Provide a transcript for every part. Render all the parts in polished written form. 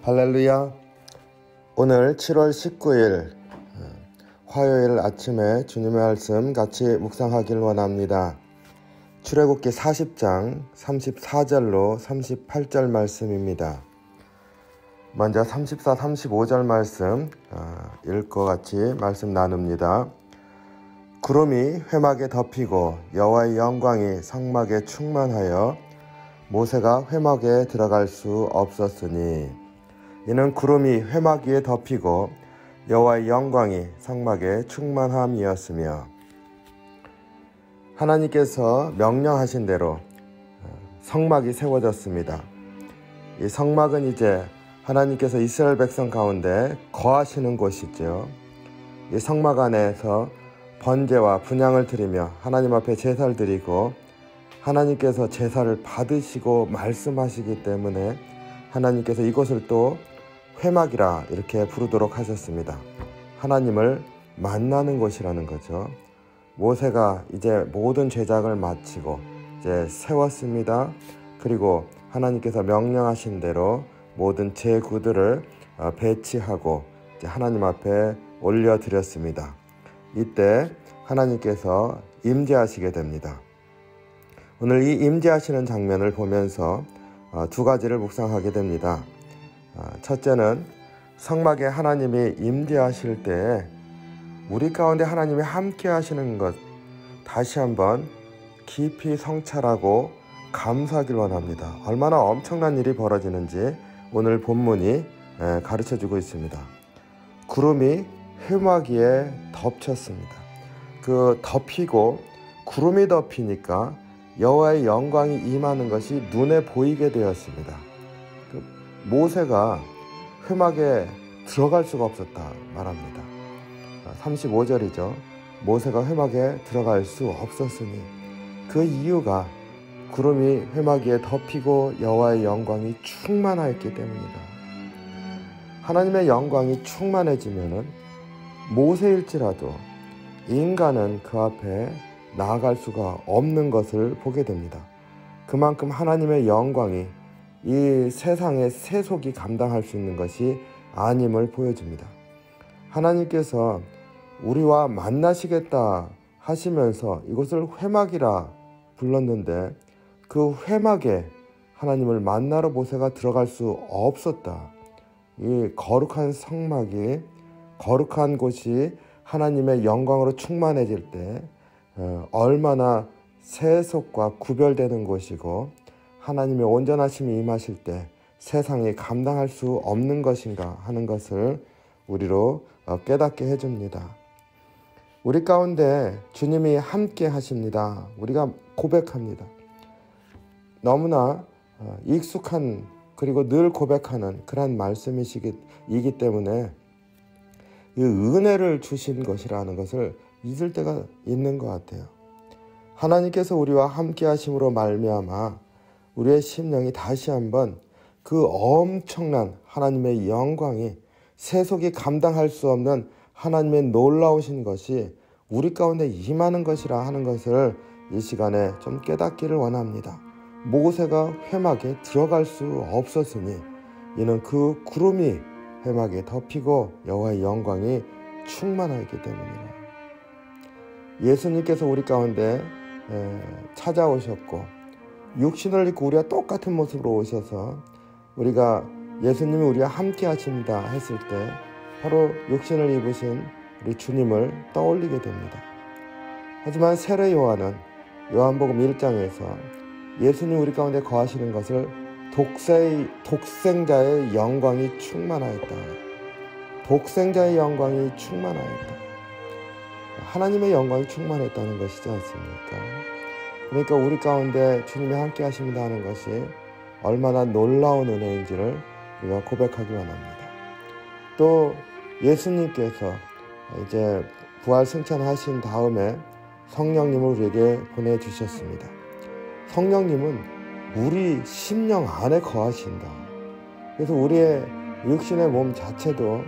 할렐루야. 오늘 7월 19일 화요일 아침에 주님의 말씀 같이 묵상하길 원합니다. 출애굽기 40장 34절로 38절 말씀입니다. 먼저 34, 35절 말씀 읽고 같이 말씀 나눕니다. 구름이 회막에 덮이고 여호와의 영광이 성막에 충만하여 모세가 회막에 들어갈 수 없었으니 이는 구름이 회막 위에 덮이고 여호와의 영광이 성막에 충만함이었으며 하나님께서 명령하신 대로 성막이 세워졌습니다. 이 성막은 이제 하나님께서 이스라엘 백성 가운데 거하시는 곳이죠. 이 성막 안에서 번제와 분향을 드리며 하나님 앞에 제사를 드리고 하나님께서 제사를 받으시고 말씀하시기 때문에 하나님께서 이곳을 또 회막이라 이렇게 부르도록 하셨습니다. 하나님을 만나는 곳이라는 거죠. 모세가 이제 모든 제작을 마치고 이제 세웠습니다. 그리고 하나님께서 명령하신 대로 모든 제구들을 배치하고 이제 하나님 앞에 올려드렸습니다. 이때 하나님께서 임재하시게 됩니다. 오늘 이 임재하시는 장면을 보면서 두 가지를 묵상하게 됩니다. 첫째는 성막에 하나님이 임재하실 때 우리 가운데 하나님이 함께 하시는 것 다시 한번 깊이 성찰하고 감사하길 원합니다. 얼마나 엄청난 일이 벌어지는지 오늘 본문이 가르쳐주고 있습니다. 구름이 회막 위에 덮쳤습니다. 그 덮이고 구름이 덮이니까 여호와의 영광이 임하는 것이 눈에 보이게 되었습니다. 모세가 회막에 들어갈 수가 없었다 말합니다. 35절이죠. 모세가 회막에 들어갈 수 없었으니 그 이유가 구름이 회막 위에 덮이고 여호와의 영광이 충만하였기 때문이다. 하나님의 영광이 충만해지면은 모세일지라도 인간은 그 앞에 나아갈 수가 없는 것을 보게 됩니다. 그만큼 하나님의 영광이 이 세상의 세속이 감당할 수 있는 것이 아님을 보여줍니다. 하나님께서 우리와 만나시겠다 하시면서 이곳을 회막이라 불렀는데 그 회막에 하나님을 만나러 모세가 들어갈 수 없었다. 이 거룩한 성막이 거룩한 곳이 하나님의 영광으로 충만해질 때 얼마나 세속과 구별되는 곳이고 하나님의 온전하심이 임하실 때 세상이 감당할 수 없는 것인가 하는 것을 우리로 깨닫게 해줍니다. 우리 가운데 주님이 함께 하십니다. 우리가 고백합니다. 너무나 익숙한 그리고 늘 고백하는 그런 말씀이기 때문에 이 은혜를 주신 것이라는 것을 잊을 때가 있는 것 같아요. 하나님께서 우리와 함께 하심으로 말미암아 우리의 심령이 다시 한번 그 엄청난 하나님의 영광이 세속이 감당할 수 없는 하나님의 놀라우신 것이 우리 가운데 임하는 것이라 하는 것을 이 시간에 좀 깨닫기를 원합니다. 모세가 회막에 들어갈 수 없었으니 이는 그 구름이 회막에 덮이고 여호와의 영광이 충만하였기 때문이라. 예수님께서 우리 가운데 찾아오셨고 육신을 입고 우리와 똑같은 모습으로 오셔서 우리가 예수님이 우리와 함께 하신다 했을 때 바로 육신을 입으신 우리 주님을 떠올리게 됩니다. 하지만 세례 요한은 요한복음 1장에서 예수님 우리 가운데 거하시는 것을 독생자의 영광이 충만하였다. 독생자의 영광이 충만하였다. 하나님의 영광이 충만했다는 것이지 않습니까? 그러니까 우리 가운데 주님이 함께 하십니다 하는 것이 얼마나 놀라운 은혜인지를 우리가 고백하기 원합니다. 또 예수님께서 이제 부활 승천하신 다음에 성령님을 우리에게 보내주셨습니다. 성령님은 우리 심령 안에 거하신다. 그래서 우리의 육신의 몸 자체도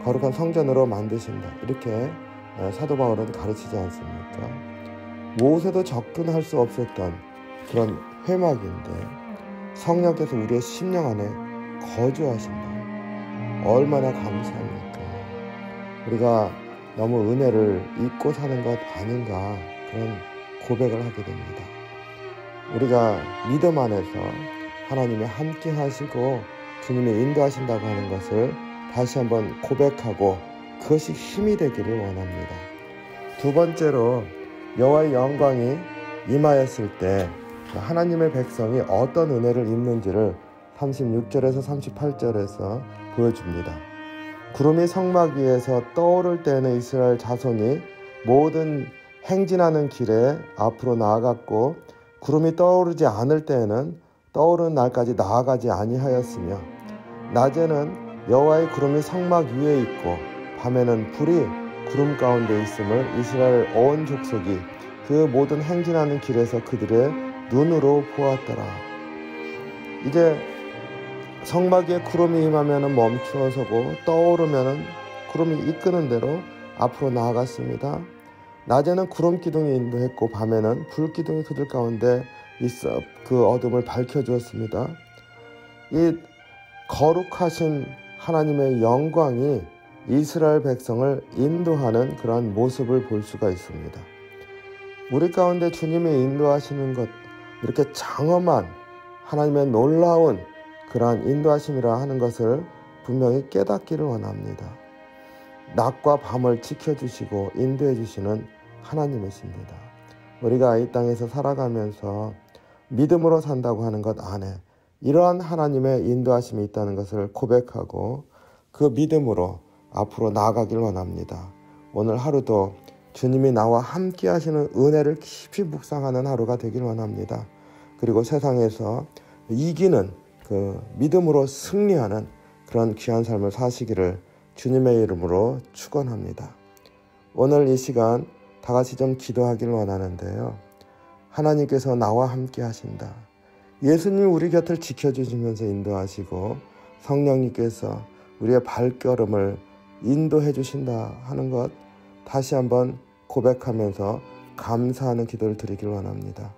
거룩한 성전으로 만드신다. 이렇게 사도 바울은 가르치지 않습니까? 모세도 접근할 수 없었던 그런 회막인데 성령께서 우리의 심령 안에 거주하신다. 얼마나 감사합니까? 우리가 너무 은혜를 잊고 사는 것 아닌가 그런 고백을 하게 됩니다. 우리가 믿음 안에서 하나님이 함께 하시고 주님이 인도하신다고 하는 것을 다시 한번 고백하고 그것이 힘이 되기를 원합니다. 두 번째로 여호와의 영광이 임하였을 때 하나님의 백성이 어떤 은혜를 입는지를 36절에서 38절에서 보여줍니다. 구름이 성막 위에서 떠오를 때에는 이스라엘 자손이 모든 행진하는 길에 앞으로 나아갔고 구름이 떠오르지 않을 때에는 떠오르는 날까지 나아가지 아니하였으며 낮에는 여호와의 구름이 성막 위에 있고 밤에는 불이 구름 가운데 있음을 이스라엘 온 족속이 그 모든 행진하는 길에서 그들의 눈으로 보았더라. 이제 성막 위에 구름이 임하면 멈추어 서고 떠오르면 구름이 이끄는 대로 앞으로 나아갔습니다. 낮에는 구름 기둥이 인도했고 밤에는 불 기둥이 그들 가운데 있어 그 어둠을 밝혀주었습니다. 이 거룩하신 하나님의 영광이 이스라엘 백성을 인도하는 그러한 모습을 볼 수가 있습니다. 우리 가운데 주님이 인도하시는 것, 이렇게 장엄한 하나님의 놀라운 그러한 인도하심이라 하는 것을 분명히 깨닫기를 원합니다. 낮과 밤을 지켜주시고 인도해 주시는 하나님이십니다. 우리가 이 땅에서 살아가면서 믿음으로 산다고 하는 것 안에 이러한 하나님의 인도하심이 있다는 것을 고백하고 그 믿음으로 앞으로 나아가길 원합니다. 오늘 하루도 주님이 나와 함께 하시는 은혜를 깊이 묵상하는 하루가 되길 원합니다. 그리고 세상에서 이기는 그 믿음으로 승리하는 그런 귀한 삶을 사시기를 주님의 이름으로 축원합니다. 오늘 이 시간 다 같이 좀 기도하길 원하는데요. 하나님께서 나와 함께 하신다. 예수님이 우리 곁을 지켜주시면서 인도하시고 성령님께서 우리의 발걸음을 인도해 주신다 하는 것 다시 한번 고백하면서 감사하는 기도를 드리길 원합니다.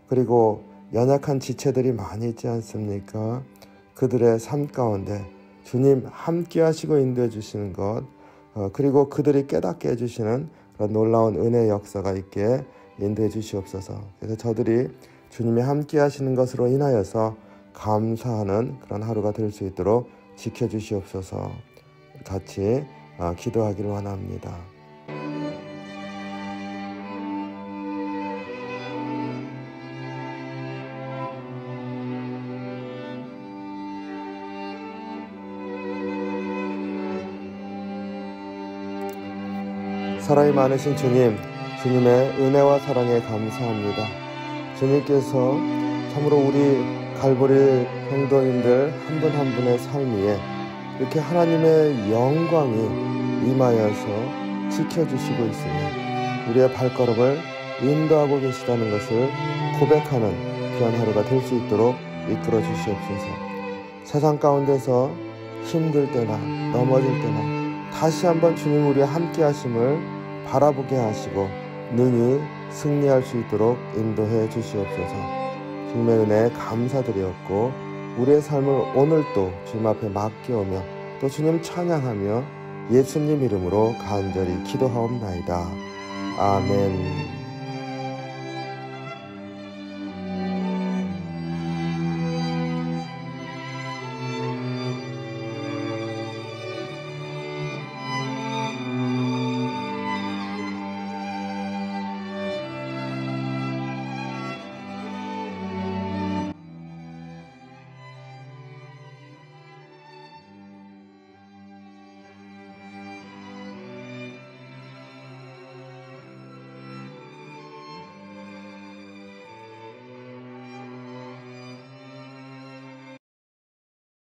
그리고 연약한 지체들이 많이 있지 않습니까? 그들의 삶 가운데 주님 함께 하시고 인도해 주시는 것 그리고 그들이 깨닫게 해주시는 그런 놀라운 은혜의 역사가 있게 인도해 주시옵소서. 그래서 저들이 주님이 함께 하시는 것으로 인하여서 감사하는 그런 하루가 될 수 있도록 지켜주시옵소서. 같이 기도하기를 원합니다. 사랑이 많으신 주님, 주님의 은혜와 사랑에 감사합니다. 주님께서 참으로 우리 갈보리 성도님들 한 분 한 분의 삶 위에 이렇게 하나님의 영광이 임하여서 지켜주시고 있으며 우리의 발걸음을 인도하고 계시다는 것을 고백하는 귀한 하루가 될 수 있도록 이끌어 주시옵소서. 세상 가운데서 힘들 때나 넘어질 때나 다시 한번 주님 우리와 함께 하심을 바라보게 하시고 능히 승리할 수 있도록 인도해 주시옵소서. 주님의 은혜에 감사드렸고 우리의 삶을 오늘도 주님 앞에 맡겨오며 또 주님 찬양하며 예수님 이름으로 간절히 기도하옵나이다. 아멘.